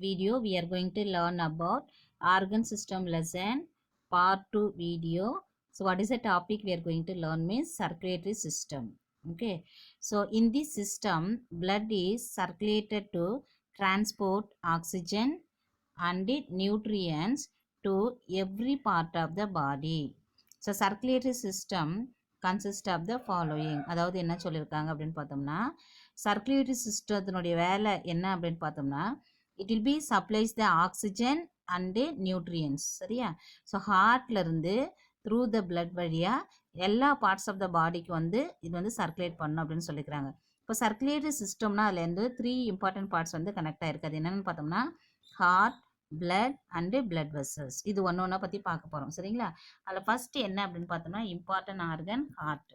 video we are going to learn about organ system lesson part 2 video. So what is the topic we are going to learn means circulatory system. Okay, so in this system blood is circulated to transport oxygen and nutrients to every part of the body. So circulatory system consists of the following. அதாவது என்ன சொல்லியிருக்காங்க அப்படின்னு பார்த்தோம்னா circulatory சிஸ்டத்தினுடைய வேலை என்ன அப்படின்னு பார்த்தோம்னா it will be supplies the oxygen and nutrients. சரியா? ஸோ ஹார்ட்லேருந்து த்ரூ த பிளட் வழியாக எல்லா பார்ட்ஸ் ஆஃப் த பாடிக்கு வந்து இது வந்து சர்க்குலேட் பண்ணணும் அப்படின்னு சொல்லிக்கிறாங்க. இப்போ சர்க்குலேட்டரி சிஸ்டம்னா அதுலேருந்து 3 இம்பார்ட்டன்ட் பார்ட்ஸ் வந்து கனெக்ட் ஆகிருக்கு. அது என்னென்னு பார்த்தோம்னா heart, blood and blood vessels. இது ஒன்று ஒன்றா பற்றி பார்க்க போகிறோம். சரிங்களா? அதில் ஃபஸ்ட்டு என்ன அப்படின்னு பார்த்தோம்னா important organ heart.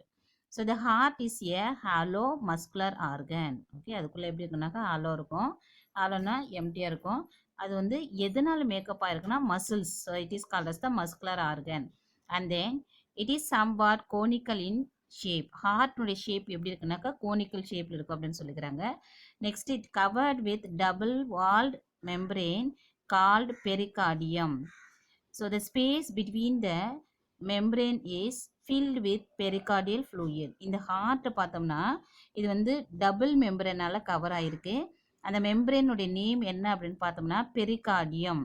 So the heart is a hollow muscular organ. Okay, அதுக்குள்ளே எப்படி இருக்குனாக்கா ஹாலோ இருக்கும். ஹாலோனா எம்டியாக இருக்கும். அது வந்து எதனால் மேக்கப் ஆகிருக்குன்னா muscles. So it is called as the muscular organ. And then it is somewhat conical in shape. ஹார்ட்னுடைய ஷேப் எப்படி இருக்குனாக்கா கோனிக்கல் ஷேப்பில் இருக்கும் அப்படின்னு சொல்லிக்கிறாங்க. Next it covered with double walled membrane called pericardium. So the space between the membrane is filled with pericardial fluid. இந்த ஹார்ட்டை பார்த்தோம்னா இது வந்து டபுள் மெம்பரேனால் கவர் ஆகிருக்கு. அந்த மெம்பரேனுடைய நேம் என்ன அப்படின்னு பார்த்தோம்னா பெரிகார்டியம்.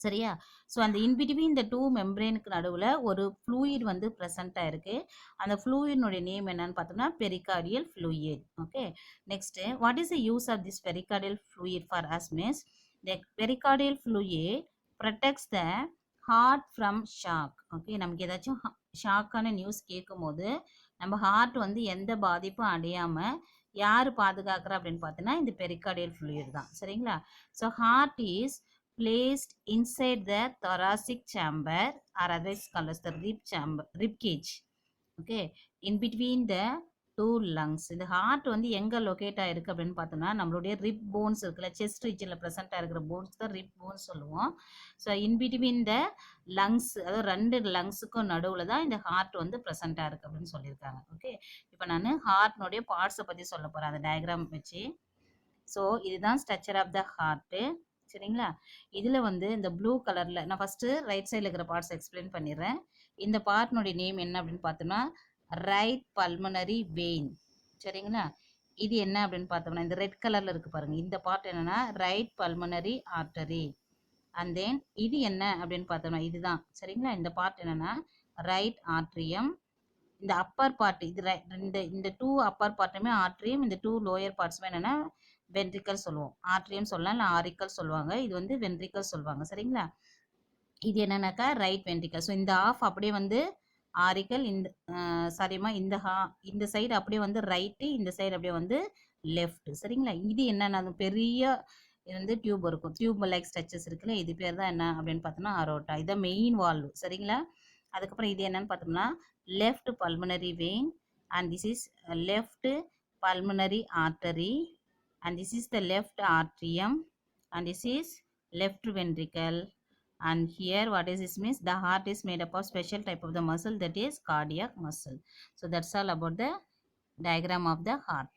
சரியா? ஸோ அந்த இன்பிட்வீன் த 2 மெம்பரேனுக்கு நடுவில் ஒரு ஃப்ளூயிட் வந்து ப்ரெசென்ட் ஆகிருக்கு. அந்த ஃப்ளூயினுடைய நேம் என்னன்னு பார்த்தோம்னா pericardial fluid. Okay, next what is the use of this pericardial fluid for as means the pericardial fluid protects the heart from shock. Okay, நமக்கு ஏதாச்சும் ஷாக்கான நியூஸ் கேட்கும் போது நம்ம ஹார்ட் வந்து எந்த பாதிப்பும் அடையாமல் யார் பாதுகாக்கிறா அப்படின்னு பார்த்தீங்கன்னா இந்த பெரிகார்டியல் ஃப்ளூயிட் தான். சரிங்களா? So heart is placed inside the thoracic chamber or otherwise called as the rib cage. Okay, in between the 2 lungs. இந்த ஹார்ட் வந்து எங்கே லொக்கேட் ஆகிருக்கு அப்படின்னு பார்த்தோம்னா நம்மளுடைய ரிப் போன்ஸ் இருக்குல்ல, செஸ்ட் ரீஜனில் ப்ரெசென்ட்டாக இருக்கிற போன்ஸ் தான் ரிப் போன்ஸ் சொல்லுவோம். ஸோ இன்பிட்வீன் த லங்ஸ், அதாவது 2 லங்ஸுக்கும் நடுவில் தான் இந்த ஹார்ட் வந்து ப்ரெசென்ட்டாக இருக்குது அப்படின்னு சொல்லியிருக்காங்க. ஓகே, இப்போ நான் ஹார்ட்னுடைய பார்ட்ஸை பற்றி சொல்ல போகிறேன் அந்த டயக்ராம் வச்சு. ஸோ இதுதான் ஸ்ட்ரக்சர் ஆஃப் த ஹார்ட்டு. சரிங்களா? இதில் வந்து இந்த ப்ளூ கலரில் நான் ஃபஸ்ட்டு ரைட் சைடில் இருக்கிற பார்ட்ஸ் எக்ஸ்பிளைன் பண்ணிடுறேன். இந்த பார்ட்னுடைய நேம் என்ன அப்படின்னு பார்த்தோம்னா ரைட் பல்மனரி வெயின். சரிங்களா? இது என்ன அப்படின்னு பார்த்தோம்னா இந்த ரெட் கலரில் இருக்குது பாருங்கள், இந்த பார்ட் என்னென்னா right pulmonary artery. And then இது என்ன அப்படின்னு பார்த்தோம்னா இதுதான். சரிங்களா? இந்த பார்ட் என்னென்னா ரைட் ஆர்ட்ரியம். இந்த அப்பர் பார்ட் இது இந்த 2 அப்பர் பார்ட்டுமே ஆர்ட்ரியம், இந்த 2 லோயர் பார்ட்ஸுமே என்னென்னா வென்ட்ரிக்கல் சொல்லுவோம். ஆர்ட்ரியம் சொல்லலாம், இல்லை ஆரிக்கல் சொல்லுவாங்க. இது வந்து வென்ட்ரிக்கல் சொல்லுவாங்க. சரிங்களா? இது என்னன்னாக்கா ரைட் வென்ட்ரிக்கல். ஸோ இந்த ஆஃப் அப்படியே வந்து ஆரிக்கல், இந்த சாரிம்மா இந்த சைடு அப்படியே வந்து ரைட்டு, இந்த சைடு அப்படியே வந்து லெஃப்ட். சரிங்களா? இது என்னென்ன பெரிய இது வந்து டியூப் இருக்கும், டியூப் லைக் ஸ்ட்ரக்சர்ஸ் இருக்குல்ல, இது பேர் தான் என்ன அப்படின்னு பார்த்தோம்னா அரோட்டா. இதான் மெயின் வால்வு. சரிங்களா? அதுக்கப்புறம் இது என்னன்னு பார்த்தோம்னா left pulmonary vein and this is left pulmonary artery and this is the left atrium and this is left ventricle. And here what is this means the heart is made up of special type of the muscle, that is cardiac muscle. So that's all about the diagram of the heart.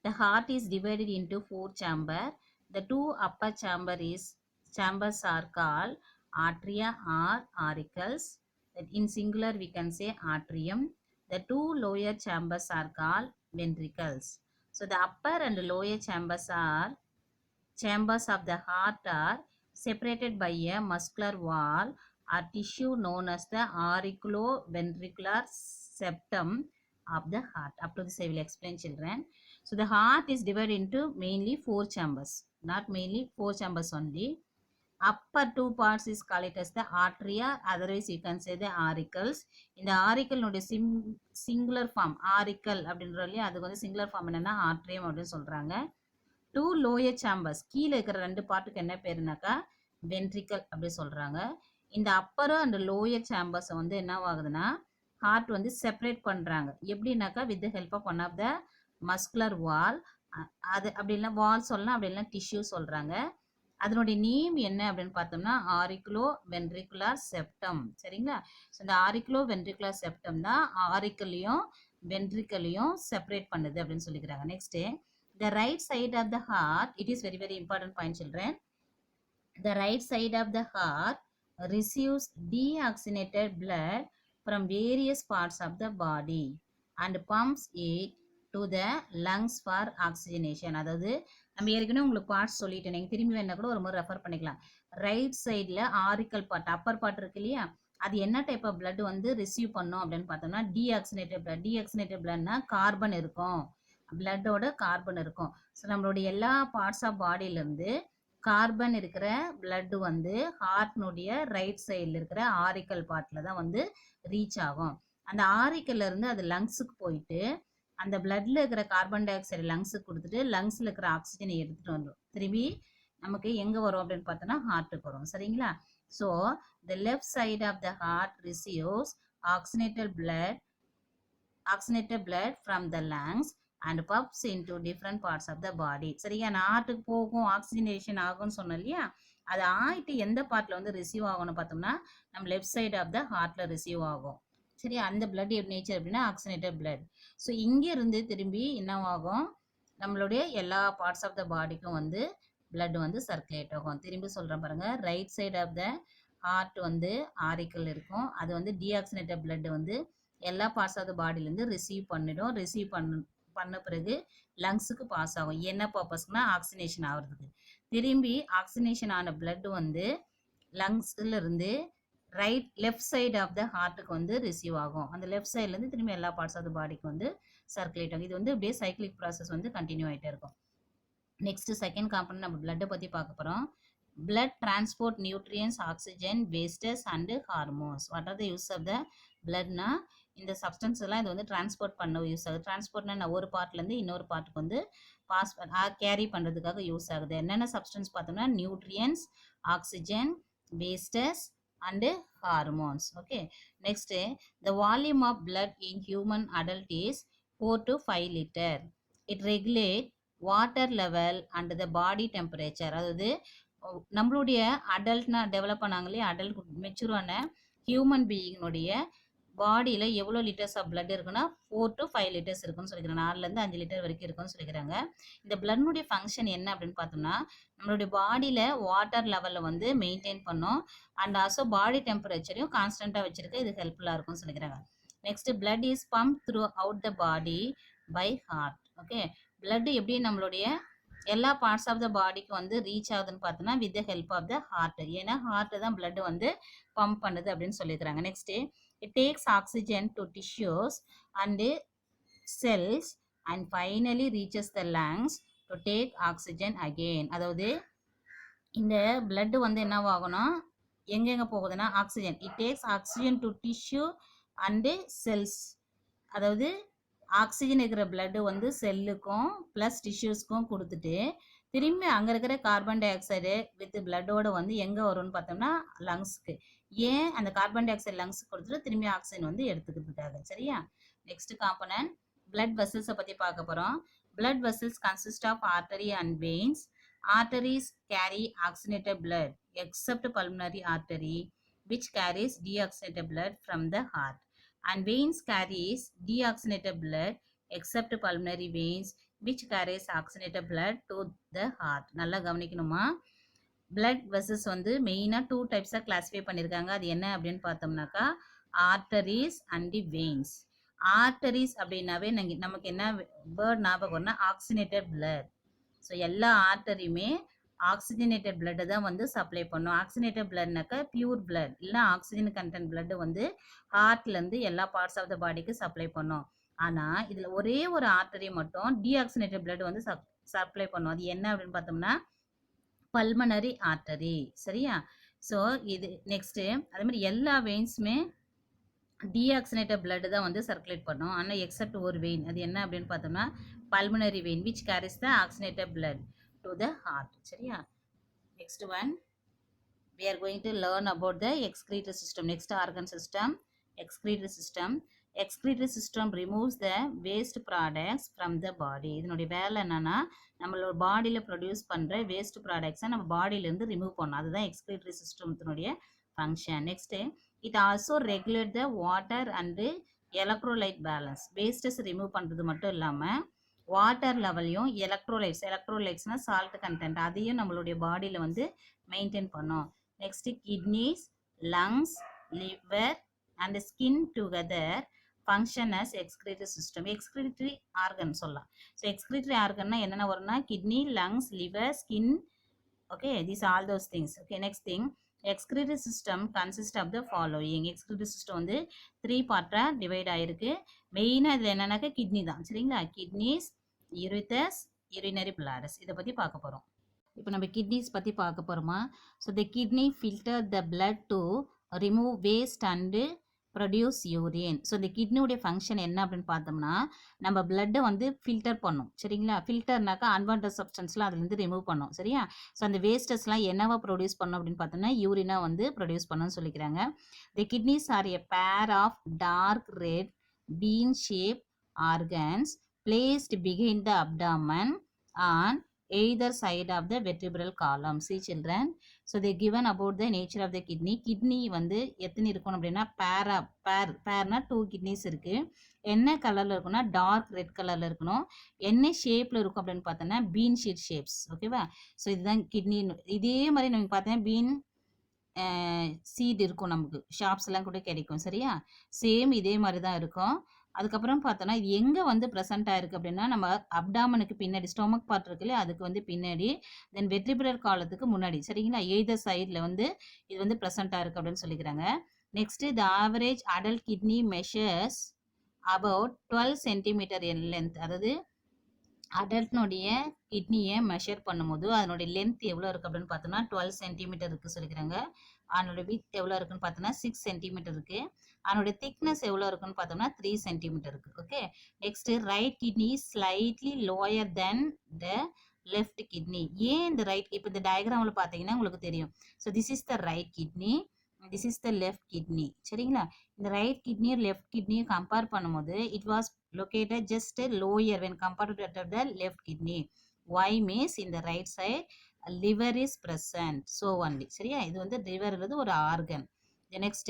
The heart is divided into 4 chamber. The 2 upper chambers are called atria or auricles. That in singular we can say atrium. The 2 lower chambers are called ventricles. So the upper and lower chambers of the heart are separated by a muscular wall or tissue known as the auriculoventricular septum of the heart. Up to this I will explain, children. So the heart is divided into mainly 4 chambers, not mainly 4 chambers only. Upper 2 parts is called it as the atria, otherwise you can say the auricles. In the auricle நோட singular form auricle அப்படின்றதுல அதுக்கு வந்து singular form என்னன்னா atrium அப்படின்னு சொல்றாங்க. 2 lower chambers கீழே இருக்கிற 2 பார்ட்டுக்கு என்ன பேருனாக்கா ventricle அப்படி சொல்றாங்க. இந்த அப்பர் அண்ட் லோயர் சேம்பர்ஸை வந்து என்ன ஆகுதுன்னா ஹார்ட் வந்து செப்பரேட் பண்றாங்க. எப்படின்னாக்கா with the help of one of the muscular wall. அது அப்படி இல்லை வால் சொல்லலாம், அப்படி இல்லை டிஷ்யூ சொல்றாங்க. அதனுடைய நேம் என்ன அப்படின்னு பார்த்தோம்னா ஆரிக்குலோ வென்ட்ரிகுலர் செப்டம். சரிங்களா? ஸோ இந்த ஆரிக்குலோ வென்ட்ரிகுலர் செப்டம் தான் ஆரிக்கலையும் வென்ட்ரிக்கலையும் செப்பரேட் பண்ணுது அப்படின்னு சொல்லிக்கிறாங்க. Next the right side of the heart, it is very very important point children. The right side of the heart receives deoxygenated blood from various parts of the body and pumps it to the lungs for oxygenation. அதாவது நம்ம ஏற்கனவே உங்களுக்கு parts சொல்லிட்டேன், நீங்கள் திரும்பி வேணா கூட ஒரு முறை ரெஃபர் பண்ணிக்கலாம். ரைட் சைடில் ஆரிக்கல் பார்ட், அப்பர் பார்ட் இருக்கு இல்லையா, அது என்ன டைப் ஆஃப் பிளட் வந்து ரிசீவ் பண்ணும் அப்படின்னு பார்த்தோம்னா டீஆக்சினேட்டட் பிளட். டீஆக்சினேட்டட் பிளட்னா கார்பன் இருக்கும், பிளட்டோட கார்பன் இருக்கும். ஸோ நம்மளுடைய எல்லா பார்ட்ஸ் ஆஃப் பாடியிலேருந்து கார்பன் இருக்கிற பிளட் வந்து ஹார்ட்னுடைய ரைட் சைடில் இருக்கிற ஆரிக்கல் பார்ட்டில் தான் வந்து ரீச் ஆகும். அந்த ஆரிக்கல்ல இருந்து அது லங்ஸுக்கு போயிட்டு அந்த பிளட்ல இருக்கிற கார்பன் டை ஆக்சைடு லங்ஸுக்கு கொடுத்துட்டு லங்ஸில் இருக்கிற ஆக்சிஜனை எடுத்துகிட்டு வந்துடும். திரும்பி நமக்கு எங்கே வரும் அப்படின்னு பார்த்தோன்னா ஹார்ட்டுக்கு வரும். சரிங்களா? So the left side of the heart receives oxygenated blood from the lungs and pumps into different parts of the body. சரியா? ஹார்ட்டுக்கு போகும், ஆக்சிஜனேஷன் ஆகும்னு சொன்னோம் இல்லையா, அது ஆகிட்டு எந்த பார்ட்டில் வந்து ரிசீவ் ஆகும்னு பார்த்தோம்னா நம்ம லெஃப்ட் சைட் ஆஃப் த ஹார்ட்டில் ரிசீவ் ஆகும். சரியா? அந்த பிளட் நேச்சர் அப்படின்னா ஆக்சிஜனேட்டட் பிளட். ஸோ இங்கேருந்து திரும்பி என்னவாகும், நம்மளுடைய எல்லா பார்ட்ஸ் ஆஃப் த பாடிக்கும் வந்து பிளட் வந்து சர்க்குலேட் ஆகும். திரும்பி சொல்கிறேன் பாருங்கள், right side of the heart வந்து ஆரிக்கல் இருக்கும், அது வந்து டீஆக்சினேட்டட் பிளட் வந்து எல்லா பார்ட்ஸ் ஆஃப் த பாடியிலேருந்து ரிசீவ் பண்ணிடும். ரிசீவ் பண்ண பிறகு லங்ஸுக்கு பாஸ் ஆகும். என்ன பர்பஸ்க்குனா ஆக்சிஜனேஷன் ஆகிறதுக்கு. திரும்பி ஆக்சிஜனேஷன் ஆன பிளட் வந்து லங்ஸ்ல இருந்து லெஃப்ட் சைடு ஆஃப் த ஹார்ட்டுக்கு வந்து ரிசீவ் ஆகும். அந்த லெஃப்ட் சைட்லேருந்து திரும்பி எல்லா பார்ட்ஸ் ஆஃப் த பாடிக்கு வந்து சர்க்குலேட் ஆகும். இது வந்து அப்படியே சைக்கிளிக் ப்ராசஸ் வந்து கண்டினியூ ஆகிட்டே இருக்கும். நெக்ஸ்ட் செகண்ட் காம்பனன்ட் நம்ம பிளட்டை பற்றி பார்க்க போகிறோம். blood transport nutrients, oxygen, wastes and hormones. What are the use of the blood na? இந்த சப்ஸ்டன்ஸ் எல்லாம் இது வந்து டிரான்ஸ்போர்ட் பண்ண யூஸ் ஆகுது. டிரான்ஸ்போர்ட்னா ஒரு பார்ட்லேருந்து இன்னொரு பார்ட்டுக்கு வந்து பாஸ் கேரி பண்ணுறதுக்காக யூஸ் ஆகுது. என்னென்ன சப்ஸ்டன்ஸ் பார்த்தோம்னா nutrients, oxygen, wastes and hormones. Okay, next the volume of blood in human adult is 4 to 5 liter. It regulate water level and the body temperature. அதாவது நம்மளுடைய அடல்ட்னா டெவலப் பண்ணாங்களே, அடல்ட் மெச்சூரான ஹியூமன் பீயினுடைய பாடியில் எவ்வளோ litres of blood இருக்குன்னா 4 to 5 litres இருக்குன்னு சொல்லிக்கிறாங்க. 4லேருந்து 5 litre வரைக்கும் இருக்குன்னு சொல்லிக்கிறாங்க. இந்த பிளட்னுடைய ஃபங்க்ஷன் என்ன அப்படின்னு பார்த்தோம்னா நம்மளுடைய பாடியில் வாட்டர் லெவலில் வந்து மெயின்டைன் பண்ணும் அண்ட் ஆல்சோ பாடி டெம்பரேச்சரையும் கான்ஸ்டண்ட்டாக வச்சுருக்க இது ஹெல்ப்ஃபுல்லாக இருக்கும்னு சொல்லிக்கிறாங்க. Next blood is pump throughout the body by heart. Okay, blood எப்படி நம்மளுடைய எல்லா பார்ட்ஸ் ஆஃப் த பாடிக்கு வந்து ரீச் ஆகுதுன்னு பார்த்தோன்னா with the help of the heart. ஏன்னா ஹார்ட் தான் பிளட் வந்து பம்ப் பண்ணுது அப்படின்னு சொல்லிக்கிறாங்க. Next it takes oxygen to tissues and cells and finally reaches the lungs to take oxygen again. அதாவது இந்த blood வந்து என்னவாகும்னா எங்கெங்க போகுதுன்னா oxygen, it takes oxygen to tissue and cells. அதாவது ஆக்சிஜன் இருக்கிற பிளட் வந்து செல்லுக்கும் ப்ளஸ் டிஷ்யூஸ்க்கும் கொடுத்துட்டு திரும்பி அங்கே இருக்கிற கார்பன் டை ஆக்சைடு வித் பிளட்டோட வந்து எங்கே வரும்னு பார்த்தோம்னா லங்ஸுக்கு. ஏன் அந்த கார்பன் டை ஆக்சைடு லங்ஸுக்கு கொடுத்துட்டு திரும்பி ஆக்சிஜன் வந்து எடுத்துக்கிறதுக்காக. சரியா? நெக்ஸ்ட் காம்பனன்ட் பிளட் வெசல்ஸை பற்றி பார்க்க போகிறோம். Blood vessels consist of artery and veins. Arteries carry oxygenated blood except pulmonary artery which carries deoxygenated blood from the heart, and veins carries deoxygenated blood except pulmonary veins which carries oxygenated blood to the heart. நல்லா கவனிக்கணுமா? Blood vessels வந்து மெயினாக 2 டைப்ஸாக classify பண்ணியிருக்காங்க. அது என்ன அப்படின்னு பார்த்தோம்னாக்கா arteries and veins. Arteries அப்படின்னாவே நமக்கு என்ன வேர்ட் ஞாபகம் வரும்னா ஆக்சிஜனேட்டட் பிளட். ஸோ எல்லா ஆர்டரியுமே ஆக்சிஜனேட்டட் பிளட்டை தான் வந்து சப்ளை பண்ணும். ஆக்சிஜனேட்டட் பிளட்னாக்கா பியூர் பிளட் இல்லை ஆக்சிஜன் கண்டென்ட் பிளட் வந்து ஹார்ட்லேருந்து எல்லா பார்ட்ஸ் ஆஃப் த பாடிக்கு சப்ளை பண்ணும். ஆனால் இதில் ஒரே ஒரு ஆர்டரி மட்டும் டீஆக்சிஜனேட்டட் பிளட் வந்து சப்ளை பண்ணும். அது என்ன அப்படின்னு பார்த்தோம்னா பல்மனரி ஆர்டரி. சரியா? ஸோ இது நெக்ஸ்ட்டு அதே மாதிரி எல்லா வெயின்ஸுமே டீஆக்சிஜனேட்டட் பிளட் தான் வந்து சர்க்குலேட் பண்ணும். ஆனால் எக்ஸப்ட் ஒரு வெயின், அது என்ன அப்படின்னு பார்த்தோம்னா pulmonary vein which carries the oxygenated blood to the heart. சரியா? Next one we are going to learn about the excretory system. Next organ system, excretory system. Excretory system removes the waste products from the body. இதனுடைய வேலை என்னன்னா நம்மளோட பாடியில் produce பண்ணுற waste ப்ராடக்ட்ஸை நம்ம பாடியிலேருந்து remove பண்ணணும். அதுதான் எக்ஸ்கிரீட்டரி சிஸ்டத்தினுடைய function. Next it also regulate the water and electrolyte balance. Wastes remove பண்ணுறது மட்டும் இல்லாமல் வாட்டர் லெவலையும் எலக்ட்ரோலைட்ஸ்னா சால்ட் கண்டென்ட் அதையும் நம்மளுடைய பாடியில் வந்து மெயின்டைன் பண்ணும். Next kidneys, lungs, liver and skin together function as excretory system. Excretory organ சொல்லலாம். ஸோ எக்ஸ்கிரீட்டரி ஆர்கன்னா என்னென்ன வரும்னா kidney, lungs, liver, skin. Okay, these are all those things. Okay, next thing, excretory system consists of the following. excretory system வந்து 3 பார்ட்டா divide ஆயிருக்கு. மெயினாக இதில் என்னன்னாக்கா kidney தான், சரிங்களா? கிட்னிஸ், யூரித்தஸ், யூரினரி பிளாடர்ஸ், இதை பற்றி பார்க்க போகிறோம். இப்போ நம்ம கிட்னிஸ் பற்றி பார்க்க போகிறோமா? So the kidney filter the blood to remove waste and produce urine. So இந்த கிட்னியுடைய ஃபங்க்ஷன் என்ன அப்படின்னு பார்த்தோம்னா, நம்ம பிளட்டை வந்து ஃபில்டர் பண்ணும், சரிங்களா? ஃபில்டர்னாக்கா அன்வான்ட் சப்ஸ்டன்ஸ்லாம் அதுலேருந்து ரிமூவ் பண்ணும், சரியா? ஸோ அந்த வேஸ்டஸ்லாம் என்னவா ப்ரொடியூஸ் பண்ணும் அப்படின்னு பார்த்தோம்னா யூரினாக வந்து ப்ரொடியூஸ் பண்ணணும்னு சொல்லிக்கிறாங்க. தி kidneys are a pair of dark red bean shape organs placed behind the abdomen on either side of the vertebral column. See children, so they given about the nature of the kidney. Kidney வந்து எத்தனை இருக்கும் அப்படின்னா பேர்னா 2 kidneys இருக்கு. என்ன கலர்ல இருக்குன்னா dark red கலர்ல இருக்கணும். என்ன ஷேப்ல இருக்கும் அப்படின்னு பார்த்தோன்னா பீன் ஷீட் ஷேப்ஸ். ஓகேவா? ஸோ இதுதான் கிட்னி. இதே மாதிரி நம்ம பார்த்தீங்கன்னா பீன் சீட் இருக்கும், நமக்கு ஷாப்ஸ் எல்லாம் கூட கிடைக்கும், சரியா? சேம் இதே மாதிரி தான் இருக்கும். அதுக்கப்புறம் பார்த்தோன்னா இது எங்கே வந்து ப்ரெசென்ட் ஆயிருக்கு அப்படின்னா நம்ம அப்டாமனுக்கு பின்னாடி, ஸ்டொமக் பார்ட் இருக்குல்ல அதுக்கு வந்து பின்னாடி, தென் வெர்டிபிரல் காலத்துக்கு முன்னாடி, சரிங்களா? எய்தர் சைடில் வந்து இது வந்து ப்ரெசென்ட் ஆயிருக்கு அப்படின்னு சொல்லிக்கிறாங்க. Next the average adult kidney measures about 12 centimetre N length. அதாவது அடல்ட்னுடைய கிட்னியை மெஷர் பண்ணும்போது அதனுடைய லென்த் எவ்வளோ இருக்குது அப்படின்னு பார்த்தோம்னா 12 சென்டிமீட்டர் இருக்குது சொல்லிக்கிறாங்க. அதனுடைய வித் எவ்வளோ இருக்குன்னு பார்த்தோம்னா 6 சென்டிமீட்டர் இருக்குது. அதனுடைய திக்னஸ் எவ்வளோ இருக்குன்னு பார்த்தோம்னா 3 சென்டிமீட்டர் இருக்குது. Okay, next right kidney slightly lower then the left kidney. ஏன் இந்த ரைட், இப்போ இந்த டயக்ராமில் பார்த்தீங்கன்னா உங்களுக்கு தெரியும். So this is the right kidney, this is the left kidney, சரிங்களா? இந்த ரைட் கிட்னியும் லெஃப்ட் கிட்னியும் கம்பேர் பண்ணும்போது it was located just lower when compared to the left kidney. Why means in the right side liver is present, so only, சரியா? இது வந்து liver உள்ளது ஒரு organ. The next,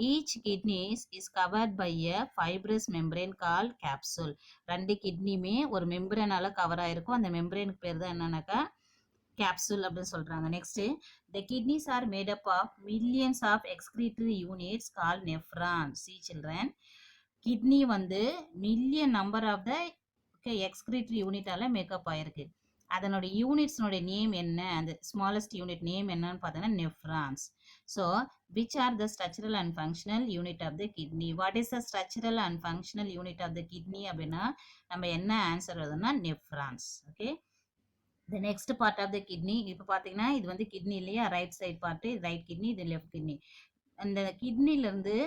each kidney is covered by a fibrous membrane called capsule. ரெண்டு கிட்னியுமே ஒரு மெம்பரேனால cover ஆயிருக்கும். அந்த மெம்பரேனுக்கு பேர் தான் என்னன்னாக்கா capsule அப்படின்னு சொல்றாங்க. Next, the kidneys are made up of millions of excretory units called nephrons. See children, kidney வந்து million number of the excretory யூனிட்டால மேக்கப் ஆயிருக்கு. அதனுடைய யூனிட்ஸ்னுடைய நேம் என்ன, அந்த ஸ்மாலஸ்ட் யூனிட் நேம் என்னன்னு பார்த்தீங்கன்னா nephrons. So which are the structural and functional unit of the kidney? What is the structural and functional unit of the kidney அப்படின்னா நம்ம என்ன ஆன்சர் வருதுன்னா nephrons. Okay, the next part of the kidney. இப்போ பார்த்தீங்கன்னா இது வந்து kidney இல்லையா, right side part right kidney, இது லெஃப்ட் கிட்னி. அந்த கிட்னிலேருந்து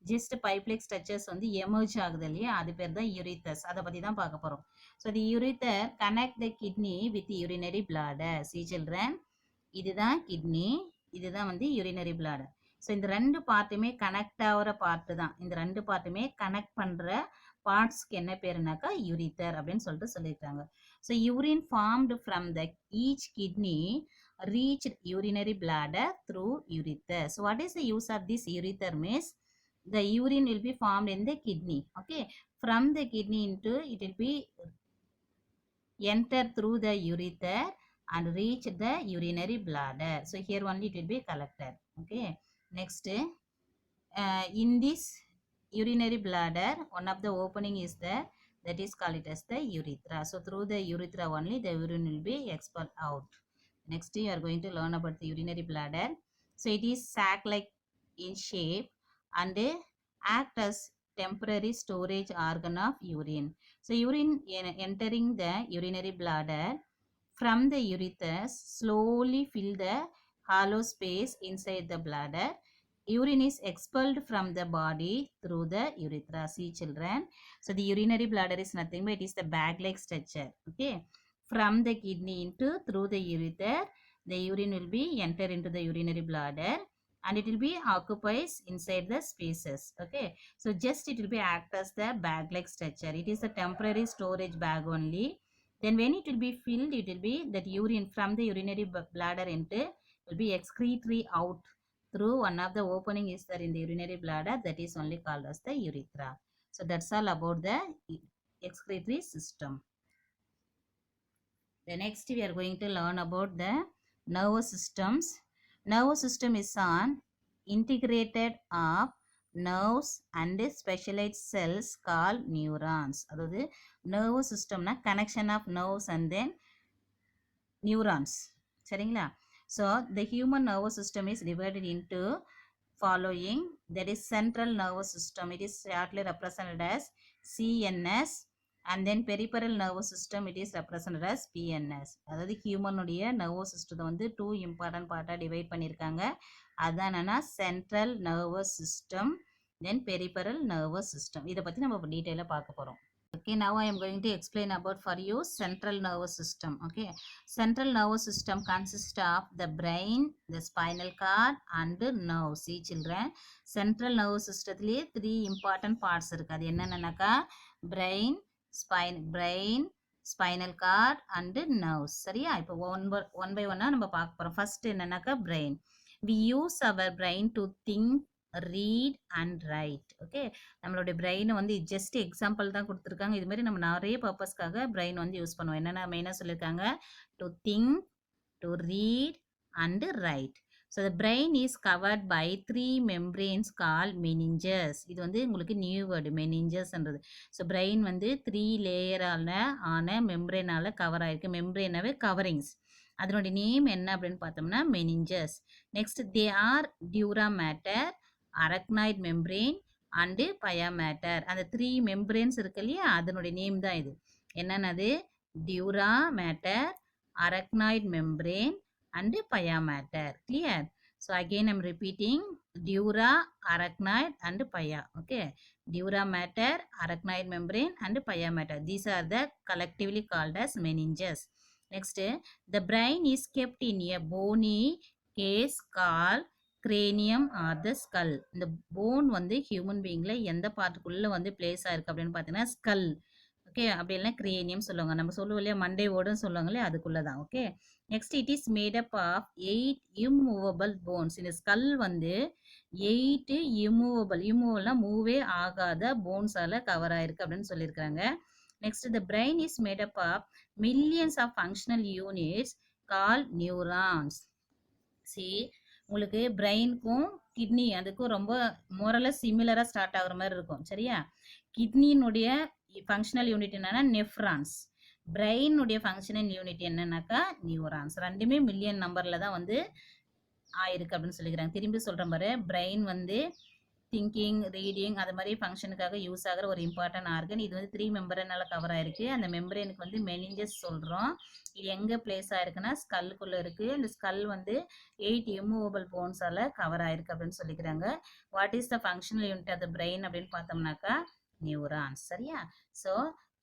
ஜஸ்ட் பைப்லெக் ஸ்ட்ரக்சர்ஸ் வந்து எமர்ஜ் ஆகுது இல்லையா, அது பேர் தான் யூரித்தஸ். அதை பற்றி தான் பார்க்க போகிறோம். So the ureter connect the kidney with urinary bladder. See children, இதுதான் கிட்னி, இதுதான் வந்து யூரினரி பிளாடர். ஸோ இந்த ரெண்டு பார்ட்டுமே கனெக்ட் ஆகிற பார்ட்டு தான். இந்த ரெண்டு பார்ட்டுமே கனெக்ட் பண்ணுற பார்ட்ஸ்க்கு என்ன பேருனாக்கா யூரித்தர் அப்படின்னு சொல்லிட்டு சொல்லியிருக்காங்க. So urine formed from the each kidney reached urinary bladder through urethra. So what is the use of this urethra means the urine will be formed in the kidney. Okay, from the kidney into it will be enter through the urethra and reach the urinary bladder. So here only it will be collected. Okay, next, in this urinary bladder one of the opening is there, that is called it as the urethra. So through the urethra only the urine will be expelled out. Next, you are going to learn about the urinary bladder. So it is sac-like in shape and act as temporary storage organ of urine. So urine entering the urinary bladder from the urethra slowly fill the hollow space inside the bladder. Urine is expelled from the body through the urethra. See children, so the urinary bladder is nothing but it is the bag-like structure. Okay, from the kidney into through the urethra the urine will be enter into the urinary bladder and it will be occupies inside the spaces. Okay, so just it will be act as the bag-like structure. It is a temporary storage bag only. Then when it will be filled, it will be that urine from the urinary bladder into will be excretory out through one of the opening is there in the urinary bladder, that is only called as the urethra. So that's all about the excretory system. The next we are going to learn about the nervous systems. Nervous system is an integrated of nerves and specialized cells called neurons. அதாவது nervous systemனா connection of nerves and then neurons. சரிங்களா? So the human nervous system is divided into following. That is central nervous system. It is shortly represented as CNS. And then peripheral nervous system, it is represented as PNS. அதாவது ஹியூமனுடைய nervous சிஸ்டத்தை வந்து 2 important பார்ட்டாக divide பண்ணியிருக்காங்க. அதான் என்னன்னா central nervous system தென் peripheral nervous system. இதை பற்றி நம்ம டீட்டெயிலாக பார்க்க போகிறோம். Okay, now I am going to explain about for you central nervous system. Okay, central nervous system consists of the brain, the spinal cord and nerves. See children, central nervous systemத்திலே 3 important parts இருக்கு. அது என்னென்னக்கா brain, spinal cord and nerves. சரியா? இப்போ one by one நம்ம பார்க்க போறோம். First என்னன்னாக்கா brain. We use our brain to think, read and write. Okay, நம்மளுடைய brain வந்து ஜஸ்ட் எக்ஸாம்பிள் தான் கொடுத்துருக்காங்க. இது மாதிரி நம்ம நிறைய பர்பஸ்க்காக பிரெயின் வந்து யூஸ் பண்ணுவோம். என்னென்ன மெயினாக சொல்லியிருக்காங்க? To think, to read and write. So the brain is covered by 3 membranes call meninges. இது வந்து உங்களுக்கு நியூ வேர்டு மெனிஞ்சஸ்ன்றது. ஸோ பிரெயின் வந்து 3 லேயரால் ஆன மெம்பரேனால் கவர் ஆகிருக்கு. மெம்பரேனாவே கவரிங்ஸ். அதனுடைய நேம் என்ன அப்படின்னு பார்த்தோம்னா meninges. Next they are dura mater, arachnoid membrane and pia mater. அந்த 3 மெம்பரேன்ஸ் இருக்கு இல்லையா, அதனுடைய நேம் தான் இது. என்னென்னது? Dura mater, arachnoid membrane and pia mater. Clear? So again I'm repeating, dura, arachnoid and pia. Okay, dura mater, arachnoid membrane and pia mater. These are the collectively called as meninges. Next, the brain is kept in a bony case called cranium or the skull. இந்த phone வந்து human பீயிங்ல எந்த பார்ட்டுக்குள்ள வந்து place ஆயிருக்கு அப்படின்னு பார்த்தீங்கன்னா skull. Okay, அப்படி இல்லைன்னா cranium சொல்லுவாங்க. நம்ம சொல்லுவோம் இல்லையா மண்டே ஓடுன்னு சொல்லுவாங்களே, அதுக்குள்ள தான். Okay, next it is made up of 8 immovable bones. இந்த ஸ்கல் வந்து 8 இம்மூவபிள்னா மூவே ஆகாத போன்ஸால கவர் ஆயிருக்கு அப்படின்னு சொல்லியிருக்காங்க. Next, the brain is made up of millions of functional units called neurons. See, உங்களுக்கு பிரெயினுக்கும் கிட்னி அதுக்கும் ரொம்ப மோரலஸ் சிமிலராக ஸ்டார்ட் ஆகுற மாதிரி இருக்கும். சரியா? கிட்னியினுடைய ஃபங்க்ஷனல் யூனிட் என்னன்னா நெஃப்ரான்ஸ். பிரெயினுடைய ஃபங்க்ஷனல் யூனிட் என்னன்னாக்கா நியூரான்ஸ். ரெண்டுமே மில்லியன் நம்பரில் தான் வந்து ஆயிருக்கு அப்படின்னு சொல்லிக்கிறாங்க. திரும்பி சொல்கிறேன் பாரு, பிரெயின் வந்து திங்கிங், ரீடிங் அது மாதிரி ஃபங்க்ஷனுக்காக யூஸ் ஆகிற ஒரு இம்பார்ட்டன்ட் ஆர்கன். இது வந்து 3 மெம்பரேனால கவர் ஆயிருக்கு. அந்த மெம்பரேனுக்கு வந்து மெனிஞ்சஸ் சொல்கிறோம். இது எங்கே பிளேஸ் ஆயிருக்குன்னா ஸ்கல்லுக்குள்ளே இருக்குது. இந்த ஸ்கல் வந்து 8 இம்மூவபிள் போன்ஸால் கவர் ஆயிருக்கு அப்படின்னு சொல்லிக்கிறாங்க. What is the functional unit of the brain அப்படின்னு பார்த்தோம்னாக்கா நியூரான்ஸ். சரியா? So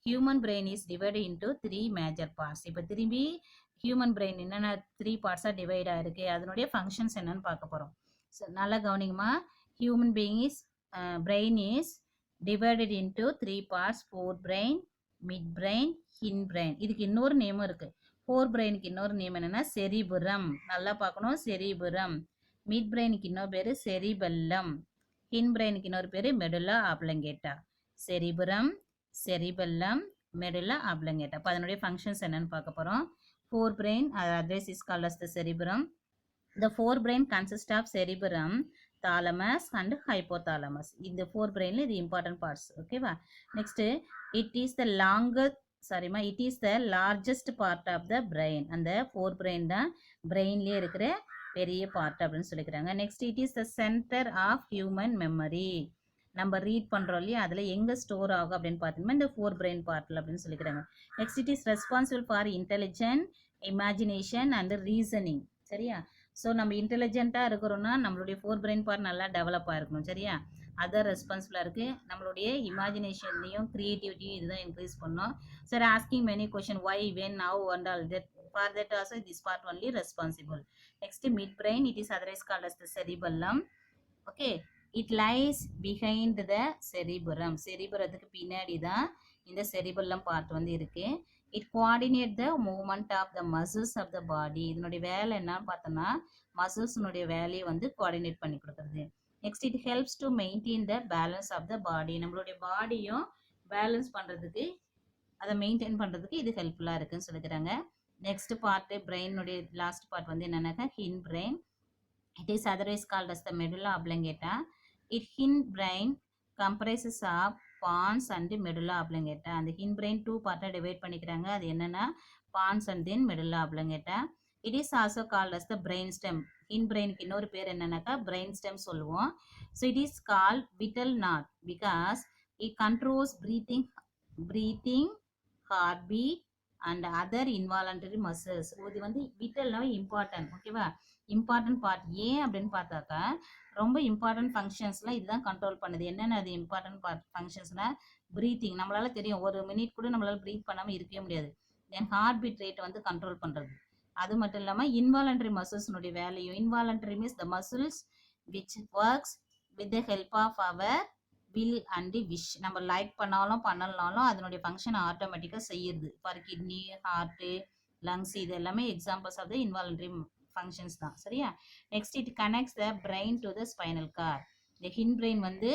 human brain is divide into 3 major parts. இப்போ திரும்பி ஹியூமன் பிரெயின் என்னென்ன 3 பார்ட்ஸாக டிவைட் ஆயிருக்கு, அதனுடைய ஃபங்க்ஷன்ஸ் என்னன்னு பார்க்க போகிறோம். ஸோ நல்லா கவனிங்கம்மா. Human brain is divided into 3 parts: forebrain, midbrain, hindbrain. இதுக்கு இன்னொரு நேமும் இருக்கு. forebrainக்கு இன்னொரு நேம் என்னன்னா செரிபுரம். நல்லா பார்க்கணும், செரிபுரம். midbrainக்கு இன்னொரு பேரு செரிபெல்லம். hindbrainக்கு இன்னொரு பேரு medulla oblongata. Cerebrum, cerebellum, medulla oblongata. அப்போ அதனுடைய ஃபங்க்ஷன்ஸ் என்னன்னு பார்க்க போகிறோம். forebrain, otherwise is called as the cerebrum. The forebrain consists of cerebrum, thalamus and hypothalamus. இந்த forebrainல இது important parts. ஓகேவா? Next it is the it is the largest part of the brain. அந்த forebrain தான் பிரெயின்லயே இருக்கிற பெரிய பார்ட் அப்படின்னு சொல்லிக்கிறாங்க. Next it is the center of human memory. நம்ம ரீட் பண்ணுறோம் இல்லையா, அதில் எங்கே ஸ்டோர் ஆகும் அப்படின்னு பார்த்தீங்கன்னா இந்த forebrain பார்ட்டில் அப்படின்னு சொல்லிக்கிறாங்க. Next it is responsible for intelligence, imagination and reasoning. சரியா? ஸோ நம்ம இன்டெலிஜென்ட்டாக இருக்கிறோன்னா நம்மளுடைய forebrain பார்ட் நல்லா டெவலப் ஆகிருக்கணும். சரியா? அதர் ரெஸ்பான்சிபிளாக இருக்குது. நம்மளுடைய இமேஜினேஷன்லையும் க்ரியேட்டிவிட்டியும் இதுதான் இன்க்ரீஸ் பண்ணோம். Sir asking many question why, when, how and all that for that also this part only responsible. Next mid brain, it is otherwise called as the cerebellum. Okay, it lies behind the cerebrum. செரிபுரத்துக்கு பின்னாடி தான் இந்த cerebellum part வந்து இருக்குது. It coordinate the movement of the muscles of the body. இதனுடைய வேலை என்னன்னு பார்த்தோம்னா மசில்ஸ்னுடைய வேலையை வந்து கோஆர்டினேட் பண்ணி கொடுக்குறது. Next it helps to maintain the balance of the body. நம்மளுடைய பாடியும் பேலன்ஸ் பண்ணுறதுக்கு, அதை மெயின்டைன் பண்ணுறதுக்கு இது ஹெல்ப்ஃபுல்லாக இருக்குன்னு சொல்லிக்கிறாங்க. நெக்ஸ்ட் பார்ட் பிரெயினுடைய லாஸ்ட் பார்ட் வந்து என்னன்னாக்கா hind brain. It is otherwise called as the medulla oblongata. It hindbrain comprises of pons and medulla oblongata. அந்த hindbrain two பார்ட்டா டிவைட் பண்ணிக்கிறாங்க. அது என்னன்னா pons and then medulla oblongata. It is also called as the brain stem. hindbrainக்கு இன்னொரு பேர் என்னன்னாக்கா brain stem சொல்லுவோம். So it is called vital knot because it controls breathing, heartbeat and other involuntary muscles. இது வந்து விட்டல்னா important. ஓகேவா, important part. ஏன் அப்படின்னு பார்த்தாக்கா ரொம்ப இம்பார்ட்டன்ட் ஃபங்க்ஷன்ஸ்லாம் இதுதான் கண்ட்ரோல் பண்ணுது. என்னென்ன அது இம்பார்ட்டன்ட் பார்ட் ஃபங்க்ஷன்ஸ்னா ப்ரீத்திங். நம்மளால தெரியும் ஒரு மினிட் கூட நம்மளால ப்ரீத் பண்ணாமல் இருக்கவே முடியாது. தென் ஹார்ட் பீட் ரேட் வந்து கண்ட்ரோல் பண்ணுறது. அது மட்டும் இல்லாமல் இன்வாலண்டரி மசில்ஸ்னுடைய வேலையும். Involuntary means the muscles which works with the help of our will and wish. நம்ம லைக் பண்ணாலும் பண்ணலனாலும் அதனுடைய ஃபங்க்ஷன் ஆட்டோமேட்டிக்காக செய்யுது. ஃபார் கிட்னி, ஹார்ட்டு, லங்ஸ், இது எல்லாமே examples of the involuntary functions தான். சரியா. Next it connects the brain to the spinal cord. இந்த ஹின் பிரெயின் வந்து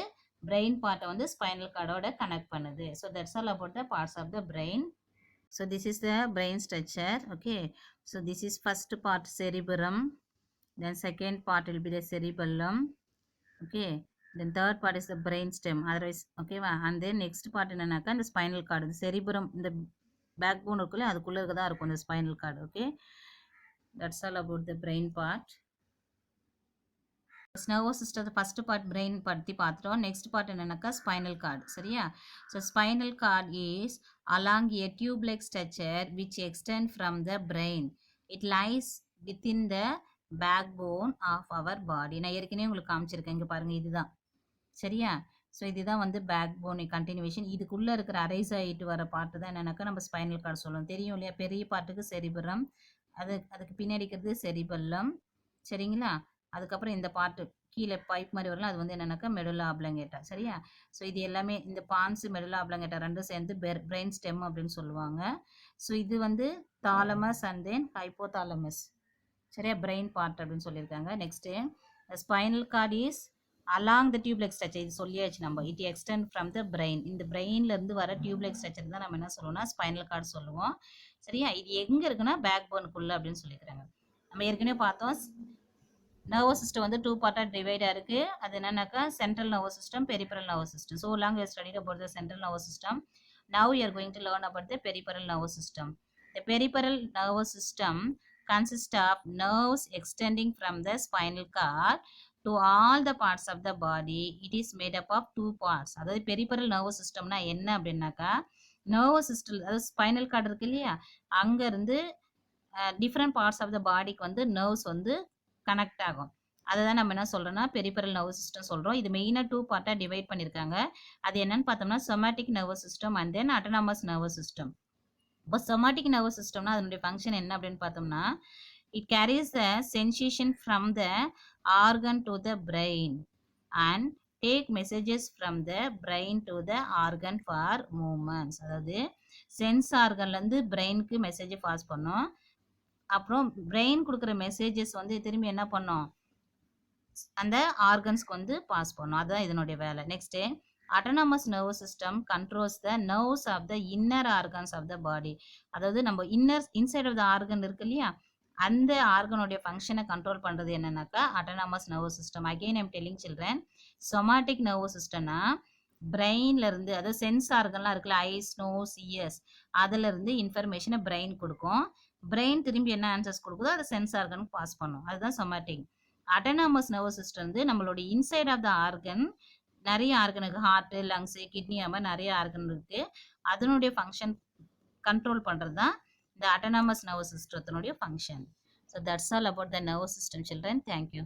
பிரெயின் பார்ட்டை வந்து ஸ்பைனல் கார்டோட கனெக்ட் பண்ணுது. So that's all about the parts of the brain. So this is the brain structure. Okay, so this is first part cerebrum, then second part will be the cerebellum. Okay, then third part is the brain stem. Otherwise, okay va, and then next part என்னன்னாக்கா இந்த spinal cord. இந்த cerebrum இந்த backbone இருக்குல்ல அதுக்குள்ள இருக்கதா இருக்கும் இந்த spinal cord. Okay, that's all about the brain part. nervous system first part brain பத்தி பார்த்துட்டோம். next part என்னன்னாக்கா spinal cord. சரியா. so spinal cord is along a tube-like structure which extend from the brain. it lies within the backbone of our body. நான் ஏற்கனவே உங்களுக்கு காமிச்சிருக்கேன். இங்க பாருங்க, இதுதான். சரியா. ஸோ இதுதான் வந்து பேக் போன் கண்டினியூஷன். இதுக்குள்ளே இருக்கிற அரைஸ் ஆகிட்டு வர பார்ட்டு தான் என்னன்னாக்கா நம்ம ஸ்பைனல் கார்டு சொல்லுவோம். தெரியும் இல்லையா, பெரிய பார்ட்டுக்கு செரிபரம், அதுக்கு பின்னாடி இருக்கிறது செரிபல்லம். சரிங்களா. அதுக்கப்புறம் இந்த பார்ட்டு கீழே பைப் மாதிரி வரலாம், அது வந்து என்னன்னாக்கா மெடுலா ஆப்லங்கேட்டா. சரியா. ஸோ இது எல்லாமே இந்த பான்ஸு மெடுலா ஆப்லங்கேட்டா ரெண்டும் சேர்ந்து பிரெயின் ஸ்டெம் அப்படின்னு சொல்லுவாங்க. ஸோ இது வந்து தாலமஸ் அண்ட் தென் ஹைப்போதாலமஸ். சரியா, பிரெயின் பார்ட் அப்படின்னு சொல்லியிருக்காங்க. Next spinal card is along the tube-like structure. இது சொல்லியாச்சு நம்ம. it extend from the brain. இந்த பிரெயின்ல இருந்து வர tube-like structure தான் நம்ம என்ன சொல்லுவோம்னா ஸ்பைனல் கார்டு சொல்லுவோம். சரியா. இது எங்க இருக்குன்னா பேக் போனுக்குள்ள அப்படின்னு சொல்லிக்கிறாங்க. நம்ம ஏற்கனவே பார்த்தோம் நர்வஸ் சிஸ்டம் வந்து டூ பார்ட்டா டிவைடா இருக்கு. அது என்னன்னாக்கா central nervous system, peripheral nervous system. so long we studied about the central nervous system. now we are going to learn about the peripheral nervous system. the peripheral nervous system consists of nerves extending from the spinal cord to all the parts of the body. it is made up of two parts. அதாவது peripheral nervous சிஸ்டம்னா என்ன அப்படின்னாக்கா nervous system, அதாவது spinal cord இருக்கு இல்லையா, அங்க இருந்து different parts of த பாடிக்கு வந்து நர்வ்ஸ் வந்து கனெக்ட் ஆகும். அதை தான் நம்ம என்ன சொல்றோம்னா பெரிபரல் நர்வஸ் சிஸ்டம் சொல்றோம். இது மெயினாக டூ பார்ட்டாக டிவைட் பண்ணியிருக்காங்க. அது என்னன்னு பார்த்தோம்னா somatic nervous system and then autonomous nervous system. இப்போ சொமேட்டிக் நர்வஸ் சிஸ்டம்னா அதனுடைய ஃபங்க்ஷன் என்ன அப்படின்னு பார்த்தோம்னா it carries the sensation from the organ to the brain and take messages from the brain to the organ for movements. அதாவது sense ஆர்கன்லேருந்து பிரெயினுக்கு message pass பண்ணோம். அப்புறம் brain கொடுக்குற மெசேஜஸ் வந்து திரும்பி என்ன பண்ணோம், அந்த ஆர்கன்ஸ்க்கு வந்து பாஸ் பண்ணோம். அதுதான் இதனுடைய வேலை. Next autonomous nervous system controls the nerves of the inner organs of the body. அதாவது நம்ம இன்சைட் ஆஃப் த ஆர்கன் இருக்கு இல்லையா, அந்த ஆர்கனுடைய ஃபங்க்ஷனை கண்ட்ரோல் பண்ணுறது என்னன்னாக்கா autonomous nervous system. Again I'm telling children, somatic nervous சிஸ்டம்னா பிரெயின்ல இருந்து, அதாவது சென்ஸ் ஆர்கன்லாம் இருக்குல்ல, ஐஸ், நோஸ், இயர்ஸ், அதுல இருந்து இன்ஃபர்மேஷனை பிரெயின் கொடுக்கும். பிரெயின் திரும்பி என்ன ஆன்சர்ஸ் கொடுக்குதோ அதை சென்ஸ் ஆர்கனுக்கு பாஸ் பண்ணும். அதுதான் சொமாட்டிக். அட்டானமஸ் நர்வஸ் சிஸ்டம் வந்து நம்மளுடைய இன்சைட் ஆஃப் த ஆர்கன், நிறைய ஆர்கனுக்கு ஹார்ட்டு, லங்ஸு, கிட்னி, அது மாதிரி நிறைய ஆர்கன் இருக்கு. அதனுடைய ஃபங்க்ஷன் கண்ட்ரோல் பண்ணுறது தான் the autonomous nervous system function. So that's all about the nervous system, children. Thank you.